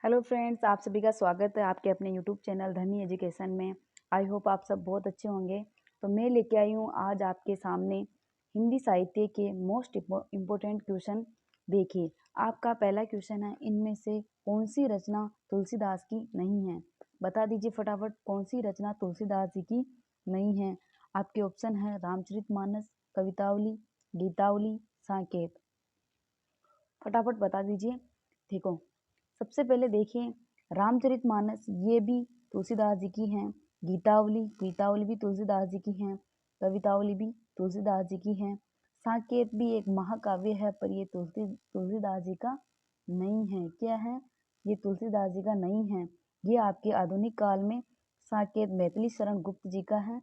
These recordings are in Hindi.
हेलो फ्रेंड्स, आप सभी का स्वागत है आपके अपने यूट्यूब चैनल धनी एजुकेशन में। आई होप आप सब बहुत अच्छे होंगे। तो मैं लेके आई हूँ आज आपके सामने हिंदी साहित्य के मोस्ट इम्पोर्टेंट क्वेश्चन। देखिए, आपका पहला क्वेश्चन है, इनमें से कौन सी रचना तुलसीदास की नहीं है? बता दीजिए फटाफट, कौन सी रचना तुलसीदास जी की नहीं है? आपके ऑप्शन है रामचरितमानस, कवितावली, गीतावली, साकेत। फटाफट बता दीजिए। देखो, सबसे पहले देखिए, रामचरितमानस ये भी तुलसीदास जी की हैं, गीतावली भी तुलसीदास जी की हैं, कवितावली भी तुलसीदास जी की हैं, साकेत भी एक महाकाव्य है, पर ये तुलसीदास जी का नहीं है। क्या है? ये तुलसीदास जी का नहीं है। ये आपके आधुनिक काल में साकेत मैथिली शरण गुप्त जी का है।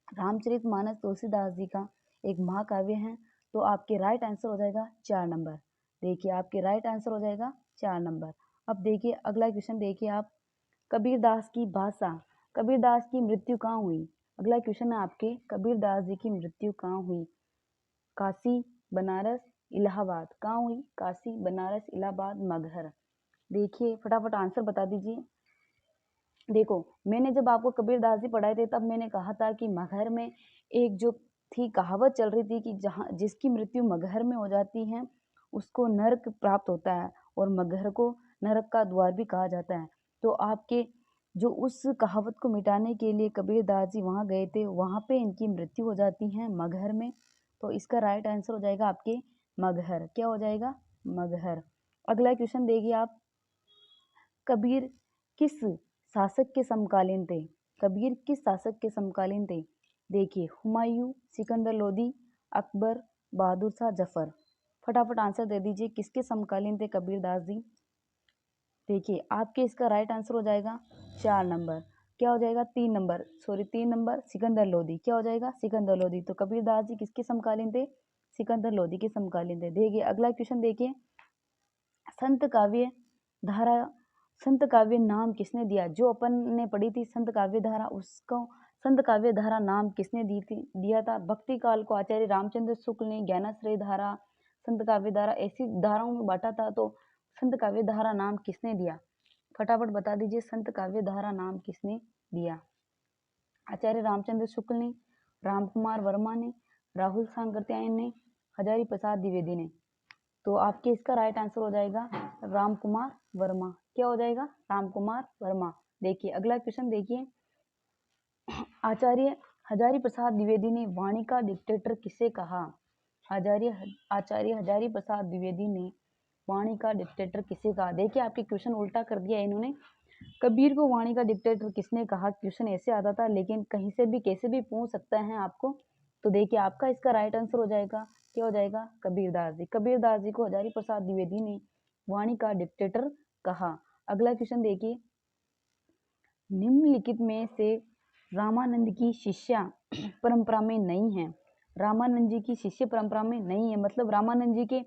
रामचरितमानस तुलसीदास जी का एक महाकाव्य है। तो आपके राइट आंसर हो जाएगा 4 नंबर। देखिए, आपके राइट आंसर हो जाएगा 4 नंबर। अब देखिए अगला क्वेश्चन, देखिए आप, कबीरदास की भाषा, कबीरदास की मृत्यु कहाँ हुई? अगला क्वेश्चन है आपके, कबीरदास जी की मृत्यु कहाँ हुई? काशी, बनारस, इलाहाबाद। कहाँ हुई? काशी, बनारस, इलाहाबाद, मगहर। देखिए फटाफट आंसर बता दीजिए। देखो, मैंने जब आपको कबीरदास जी पढ़ाए थे तब मैंने कहा था कि मगहर में एक जो थी कहावत चल रही थी कि जहाँ जिसकी मृत्यु मगहर में हो जाती है उसको नरक प्राप्त होता है, और मगहर को नरक का द्वार भी कहा जाता है। तो आपके जो उस कहावत को मिटाने के लिए कबीरदास जी वहाँ गए थे, वहाँ पे इनकी मृत्यु हो जाती है मगहर में। तो इसका राइट आंसर हो जाएगा आपके मगहर। क्या हो जाएगा? मगहर। अगला क्वेश्चन देखिए आप, कबीर किस शासक के समकालीन थे? कबीर किस शासक के समकालीन थे? देखिए, हुमायूं, सिकंदर लोदी, अकबर, बहादुर शाह जफर। फटाफट आंसर दे दीजिए, किसके समकालीन थे कबीरदास जी? देखिए, आपके इसका राइट आंसर हो जाएगा 4 नंबर। क्या हो जाएगा? 3 number, sorry 3 number, Sikandar Lodi. क्या हो जाएगा? सिकंदर लोदी। तो कबीरदास जी किसके समकालीन थे? सिकंदर लोदी के समकालीन थे। देखिए अगला क्वेश्चन, देखिए, संत काव्य धारा, संत काव्य नाम किसने दिया? जो अपन ने पढ़ी थी संत काव्य धारा, उसको संत काव्य धारा नाम किसने दिया था? भक्ति काल को आचार्य रामचंद्र शुक्ल ने ज्ञानाश्रय धारा, संत काव्य धारा ऐसी धाराओं में बांटा था। तो संत काव्य धारा नाम किसने दिया? फटाफट बता दीजिए, संत काव्य धारा नाम किसने दिया? आचार्य रामचंद्र शुक्ल ने, रामकुमार वर्मा ने, राहुल सांकृत्यायन ने, हजारी प्रसाद द्विवेदी ने। तो आपके इसका राइट आंसर हो जाएगा रामकुमार वर्मा। क्या हो जाएगा? रामकुमार वर्मा। देखिए अगला क्वेश्चन, देखिए, आचार्य हजारी प्रसाद द्विवेदी ने वाणी का डिक्टेटर किसे कहा? आचार्य हजारी प्रसाद द्विवेदी ने वाणी का डिक्टेटर किसे कहा? देखिए, आपके क्वेश्चन उल्टा कर दिया इन्होंने। कबीर को वाणी का डिक्टेटर किसने कहा? क्वेश्चन ऐसे आता था, लेकिन कहीं से भी कैसे भी पूछ सकता है आपको। तो देखिए, आपका इसका राइट आंसर हो जाएगा, क्या हो जाएगा? कबीरदास जी। कबीरदास जी को हजारी प्रसाद द्विवेदी ने वाणी का डिक्टेटर कहा। अगला क्वेश्चन देखिए, निम्नलिखित में से रामानंद की शिष्या परंपरा में नहीं है। रामानंद जी की शिष्य परंपरा में नहीं है, मतलब रामानंद जी के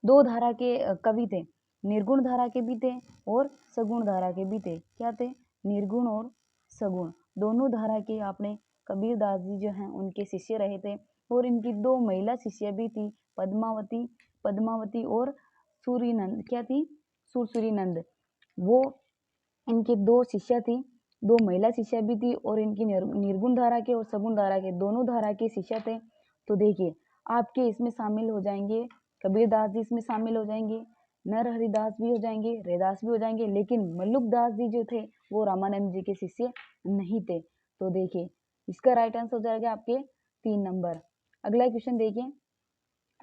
दो धारा के कवि थे, निर्गुण धारा के भी थे और सगुण धारा के भी थे। क्या थे? निर्गुण और सगुण दोनों धारा के आपने कबीरदास जी जो हैं उनके शिष्य रहे थे। और इनकी दो महिला शिष्य भी थी, पद्मावती और सूरीनंद। क्या थी? सूरीनंद। वो इनके दो शिष्य थी, दो महिला शिष्य भी थी, और इनकी निर्गुण धारा के और सगुण धारा के दोनों धारा के शिष्य थे। तो देखिए, आपके इसमें शामिल हो जाएंगे कबीरदास जी, इसमें शामिल हो जाएंगे, नरहरिदास भी हो जाएंगे, रैदास भी हो जाएंगे, लेकिन मल्लुकदास जी जो थे वो रामानंद जी के शिष्य नहीं थे। तो देखिए, इसका राइट आंसर हो जाएगा आपके 3 नंबर। अगला क्वेश्चन देखिए,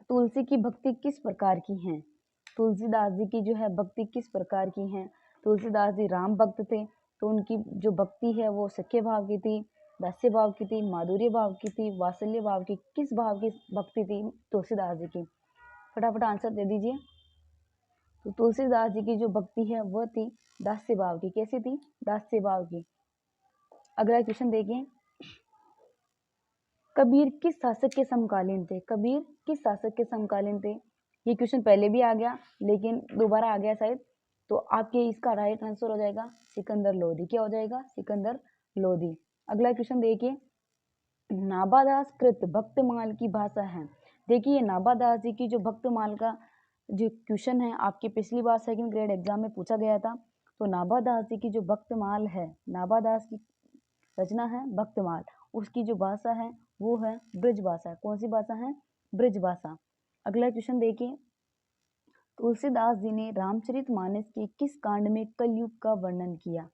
तुलसी की भक्ति किस प्रकार की है? तुलसीदास जी की जो है भक्ति किस प्रकार की है? तुलसीदास जी राम भक्त थे, तो उनकी जो भक्ति है वो सख्य भाव की थी, दास्य भाव की थी, माधुर्य भाव की थी, वात्सल्य भाव की, किस भाव की भक्ति थी तुलसीदास जी की? फटाफट आंसर दे दीजिए। तो तुलसीदास जी की जो भक्ति है वह थी दास्य भाव की। कैसी थी? दास्य भाव की। अगला क्वेश्चन देखिए, कबीर किस शासक के समकालीन थे? कबीर किस शासक के समकालीन थे? ये क्वेश्चन पहले भी आ गया, लेकिन दोबारा आ गया शायद। तो आपके इसका राइट आंसर हो जाएगा सिकंदर लोधी। क्या हो जाएगा? सिकंदर लोधी। अगला क्वेश्चन देखिए, नाभादास कृत भक्तमाल की भाषा है। देखिए, नाभादास जी की जो भक्तमाल का जो क्वेश्चन है आपके पिछली बार सेकंड ग्रेड एग्जाम में पूछा गया था। तो नाभादास जी की जो भक्तमाल है, नाभादास की रचना है भक्तमाल, उसकी जो भाषा है वो है ब्रज भाषा। कौन सी भाषा है? ब्रज भाषा। अगला क्वेश्चन देखिए, तुलसीदास जी ने रामचरितमानस के किस कांड में कलयुग का वर्णन किया?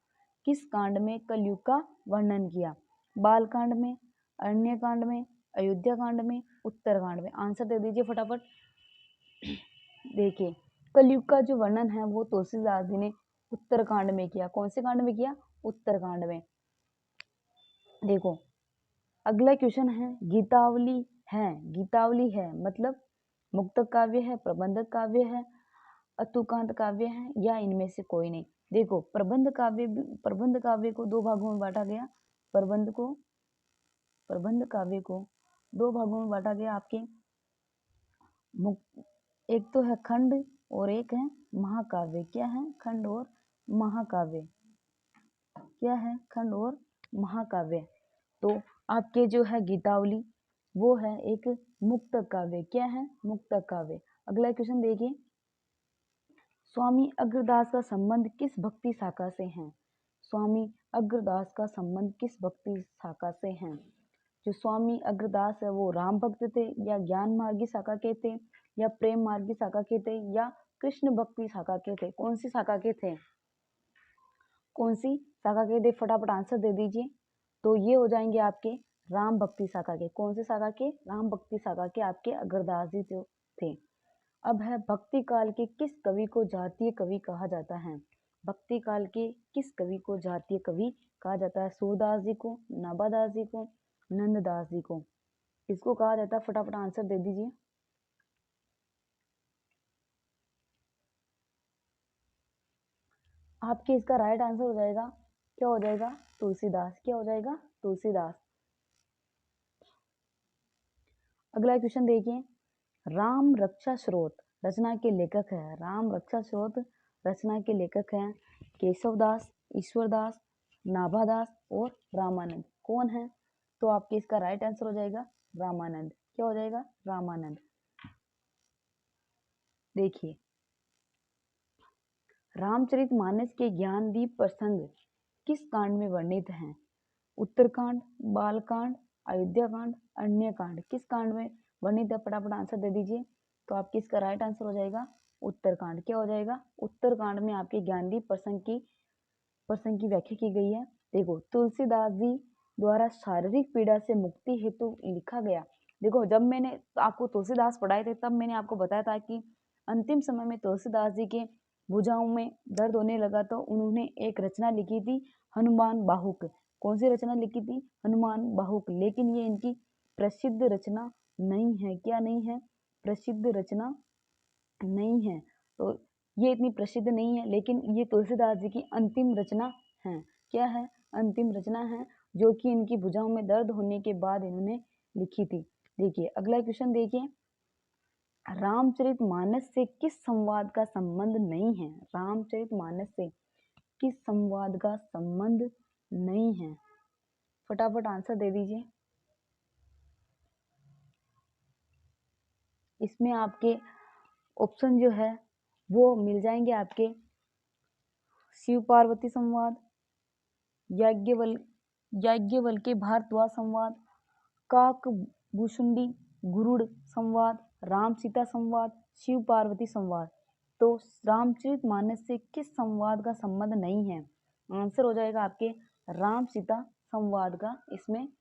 किस कांड में कलयुग का वर्णन किया? बाल कांड में, अरण्य कांड में, अयोध्या कांड में, उत्तर कांड में? आंसर दे दीजिए फटाफट। देखिए, कलयुग का जो वर्णन है वो तुलसीदास जी ने उत्तर कांड में किया। कौन से कांड में किया? उत्तर कांड में। देखो, अगला क्वेश्चन है, गीतावली है, गीतावली है मतलब मुक्तक काव्य है, प्रबंधक काव्य है, अतुकांत काव्य है, या इनमें से कोई नहीं? देखो, प्रबंध काव्य को दो भागों में बांटा गया। प्रबंध काव्य को दो भागों में बांटा गया आपके। एक तो है खंड और एक है महाकाव्य। क्या है? खंड और महाकाव्य। क्या है? खंड और महाकाव्य। तो आपके जो है गीतावली वो है एक मुक्तक काव्य। क्या है? मुक्तक काव्य। अगला क्वेश्चन देखिए, स्वामी अग्रदास का संबंध किस भक्ति शाखा से है? स्वामी अग्रदास का संबंध किस भक्ति शाखा से है? जो स्वामी अग्रदास है वो राम भक्त थे, या ज्ञान मार्गी शाखा के थे, या प्रेम मार्गी शाखा के थे, या कृष्ण भक्ति शाखा के थे? कौन सी शाखा के थे? कौन सी शाखा के थे? फटाफट आंसर दे दीजिए। तो ये हो जाएंगे आपके राम भक्ति शाखा के। कौन से शाखा के? राम भक्ति शाखा के आपके अग्रदास जी जो थे। अब है, भक्ति काल के किस कवि को जातीय कवि कहा जाता है? भक्ति काल के किस कवि को जातीय कवि कहा जाता है? सूरदास जी को, नाभादास जी को, नंददास जी को? किसको कहा जाता है? फटाफट आंसर दे दीजिए। आपके इसका राइट आंसर हो जाएगा, क्या हो जाएगा? तुलसीदास। क्या हो जाएगा? तुलसीदास। अगला क्वेश्चन देखिए, राम रक्षा स्रोत रचना के लेखक है। राम रक्षा स्रोत रचना के लेखक हैं केशवदास, ईश्वरदास, नाभादास और रामानंद। कौन है? तो आपके इसका राइट आंसर हो जाएगा रामानंद। क्या हो जाएगा? रामानंद। देखिए, रामचरितमानस के ज्ञानदीप प्रसंग किस कांड में वर्णित हैं? उत्तरकांड, बालकांड, अयोध्या कांड, अरण्य कांड? किस कांड में वर्णित है? फटाफट आंसर दे दीजिए। तो आपकी इसका राइट आंसर हो जाएगा उत्तरकांड। क्या हो जाएगा? उत्तरकांड में आपके ज्ञानदीप प्रसंग की व्याख्या की गई है। देखो, तुलसीदास जी द्वारा शारीरिक पीड़ा से मुक्ति हेतु लिखा गया। देखो, जब मैंने आपको तुलसीदास पढ़ाए थे तब मैंने आपको बताया था कि अंतिम समय में तुलसीदास जी के भुजाओं में दर्द होने लगा तो उन्होंने एक रचना लिखी थी, हनुमान बाहुक। कौन सी रचना लिखी थी? हनुमान बाहुक। लेकिन ये इनकी प्रसिद्ध रचना नहीं है। क्या नहीं है? प्रसिद्ध रचना नहीं है। तो ये इतनी प्रसिद्ध नहीं है, लेकिन ये तुलसीदास जी की अंतिम रचना है। क्या है? अंतिम रचना है, जो कि इनकी भुजाओं में दर्द होने के बाद इन्होंने लिखी थी। देखिए, अगला क्वेश्चन देखिए, रामचरितमानस से किस संवाद का संबंध नहीं है? रामचरितमानस से किस संवाद का संबंध नहीं है? फटाफट आंसर दे दीजिए। इसमें आपके ऑप्शन जो है वो मिल जाएंगे आपके, शिव पार्वती संवाद, याज्ञवल्क्य भारद्वाज संवाद, काक भूषुंडी गुरुड़ संवाद, राम सीता संवाद, शिव पार्वती संवाद। तो रामचरितमानस से किस संवाद का संबंध नहीं है? आंसर हो जाएगा आपके राम सीता संवाद का इसमें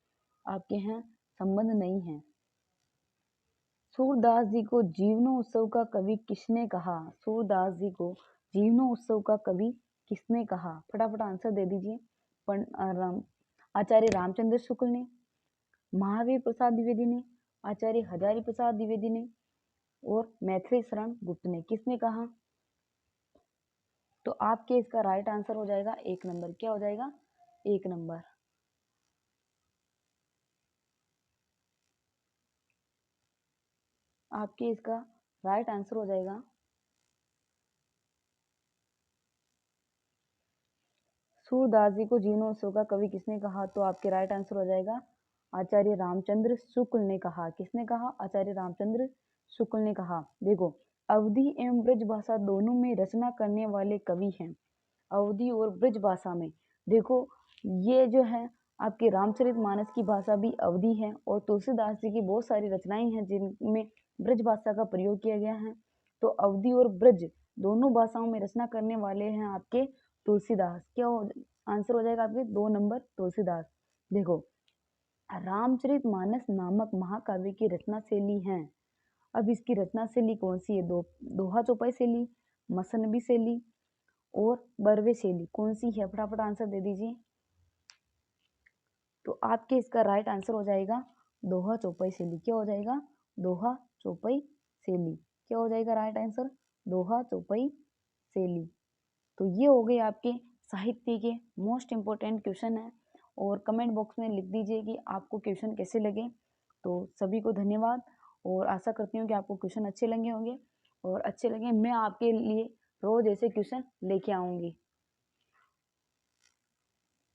आपके हैं संबंध नहीं है। सूरदास जी को जीवनोत्सव का कवि किसने कहा? सूरदास जी को जीवनोत्सव का कवि किसने कहा? फटाफट आंसर दे दीजिए। आचार्य रामचंद्र शुक्ल ने, महावीर प्रसाद द्विवेदी ने, आचार्य हजारी प्रसाद द्विवेदी ने, और मैथिली शरण गुप्त ने? किसने कहा? तो आपके इसका राइट आंसर हो जाएगा 1 नंबर। क्या हो जाएगा? 1 नंबर। आपके इसका राइट आंसर हो जाएगा सूरदास जी को जीवनोत्सव का कवि किसने कहा? तो आपके राइट आंसर हो जाएगा आचार्य रामचंद्र शुक्ल ने कहा। किसने कहा? आचार्य रामचंद्र शुक्ल ने कहा। देखो, अवधी एवं ब्रज भाषा दोनों में रचना करने वाले कवि हैं अवधी और ब्रज भाषा में। देखो ये जो है आपके रामचरितमानस की भाषा भी अवधी है और तुलसीदास जी की बहुत सारी रचनाएं हैं जिनमें ब्रज भाषा का प्रयोग किया गया है। तो अवधी और ब्रज दोनों भाषाओं में रचना करने वाले हैं आपके तुलसीदास। क्या आंसर हो जाएगा आपके 2 नंबर तुलसीदास। देखो रामचरितमानस नामक महाकाव्य की रचना शैली है। अब इसकी रचना शैली कौन सी है? दोहा चौपाई शैली, मसनबी शैली और बरवे शैली, कौन सी है? फटाफट आंसर दे दीजिए। तो आपके इसका राइट आंसर हो जाएगा दोहा चौपाई शैली। क्या हो जाएगा? दोहा चौपाई शैली। क्या हो जाएगा राइट आंसर? दोहा चौपाई शैली। तो ये हो गए आपके साहित्य के मोस्ट इम्पोर्टेंट क्वेश्चन है और कमेंट बॉक्स में लिख दीजिए कि आपको क्वेश्चन कैसे लगे। तो सभी को धन्यवाद और आशा करती हूँ कि आपको क्वेश्चन अच्छे लगे होंगे और अच्छे लगे मैं आपके लिए रोज ऐसे क्वेश्चन लेके आऊँगी।